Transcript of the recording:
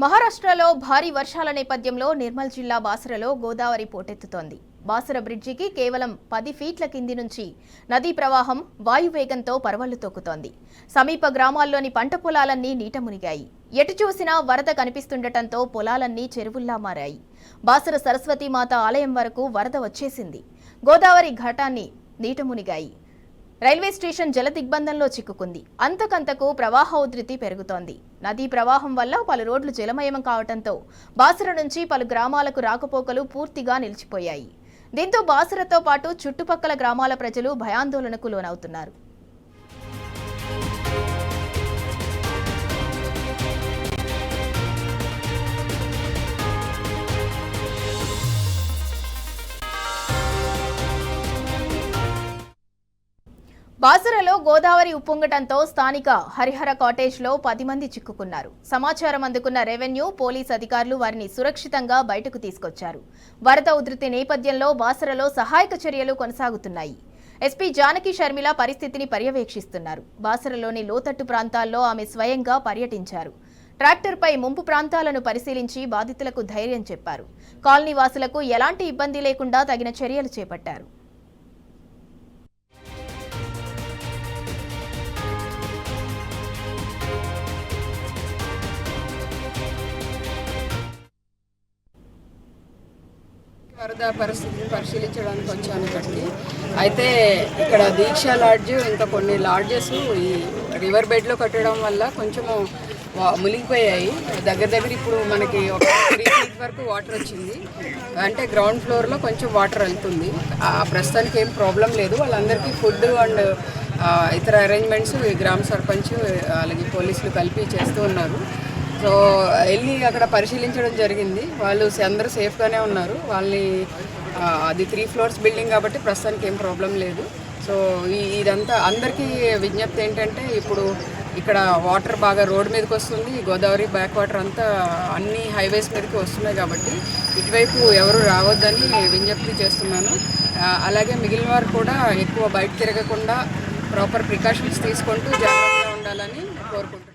మహారాష్ట్రలో భారీ వర్షాల నేపథ్యంలో నిర్మల్ జిల్లా బాసరలో గోదావరి పోటెత్తుతోంది. బాసర బ్రిడ్జికి కేవలం 10 ఫీట్ల కింది నుంచి నదీ ప్రవాహం వాయువేగంతో పరవళ్లు తొక్కుతోంది. సమీప గ్రామాల్లోని పంట పొలాలన్నీ నీట మునిగాయి. ఎటు చూసినా వరద కనిపిస్తుండటంతో పొలాలన్నీ చెరువుల్లా మారాయి. బాసర సరస్వతీమాత ఆలయం వరకు వరద వచ్చేసింది. గోదావరి ఘాటాన్ని నీట మునిగాయి. రైల్వే స్టేషన్ జల దిగ్బంధంలో చిక్కుకుంది. అంతకంతకు ప్రవాహ ఉధృతి పెరుగుతోంది. నదీ ప్రవాహం వల్ల పలు రోడ్లు జలమయం కావడంతో బాసర నుంచి పలు గ్రామాలకు రాకపోకలు పూర్తిగా నిలిచిపోయాయి. దీంతో బాసరతో పాటు చుట్టుపక్కల గ్రామాల ప్రజలు భయాందోళనకు లోనవుతున్నారు. బాసరలో గోదావరి ఉప్పొంగటంతో స్థానిక హరిహర కాటేజ్లో 10 మంది చిక్కుకున్నారు. సమాచారం అందుకున్న రెవెన్యూ, పోలీస్ అధికారులు వారిని సురక్షితంగా బయటకు తీసుకొచ్చారు. వరద ఉధృతి నేపథ్యంలో బాసరలో సహాయక చర్యలు కొనసాగుతున్నాయి. ఎస్పీ జానకి షర్మిల పరిస్థితిని పర్యవేక్షిస్తున్నారు. బాసరలోని లోతట్టు ప్రాంతాల్లో ఆమె స్వయంగా పర్యటించారు. ట్రాక్టర్పై ముంపు ప్రాంతాలను పరిశీలించి బాధితులకు ధైర్యం చెప్పారు. కాలనీ వాసులకు ఎలాంటి ఇబ్బంది లేకుండా తగిన చర్యలు చేపట్టారు. వరద పరిస్థితిని పరిశీలించడానికి వచ్చాను ఇక్కడికి. అయితే ఇక్కడ దీక్ష లాడ్జ్ ఇంకా కొన్ని లాడ్జెస్ ఈ రివర్ బెడ్లో కట్టడం వల్ల కొంచెము మునిగిపోయాయి. దగ్గర ఇప్పుడు మనకి ఒక 3 feet వరకు వాటర్ వచ్చింది. అంటే గ్రౌండ్ ఫ్లోర్లో కొంచెం వాటర్ వెళ్తుంది. ప్రస్తుతానికి ఏం ప్రాబ్లం లేదు. వాళ్ళందరికీ ఫుడ్ అండ్ ఇతర అరేంజ్మెంట్స్ గ్రామ సర్పంచ్ అలాగే పోలీసులు కలిపి చేస్తూ ఉన్నారు. సో వెళ్ళి అక్కడ పరిశీలించడం జరిగింది. వాళ్ళు అందరూ సేఫ్గానే ఉన్నారు. వాళ్ళని అది 3 floors బిల్డింగ్ కాబట్టి ప్రస్తుతానికి ఏం ప్రాబ్లం లేదు. సో ఇదంతా అందరికీ విజ్ఞప్తి ఏంటంటే, ఇప్పుడు ఇక్కడ వాటర్ బాగా రోడ్ మీదకి వస్తుంది. గోదావరి బ్యాక్ వాటర్ అంతా అన్ని హైవేస్ మీదకి వస్తున్నాయి కాబట్టి ఇటువైపు ఎవరు రావద్దని విజ్ఞప్తి చేస్తున్నాను. అలాగే మిగిలిన వారు కూడా ఎక్కువ బయట తిరగకుండా ప్రాపర్ ప్రికాషన్స్ తీసుకుంటూ జాగ్రత్తగా ఉండాలని కోరుకుంటున్నాను.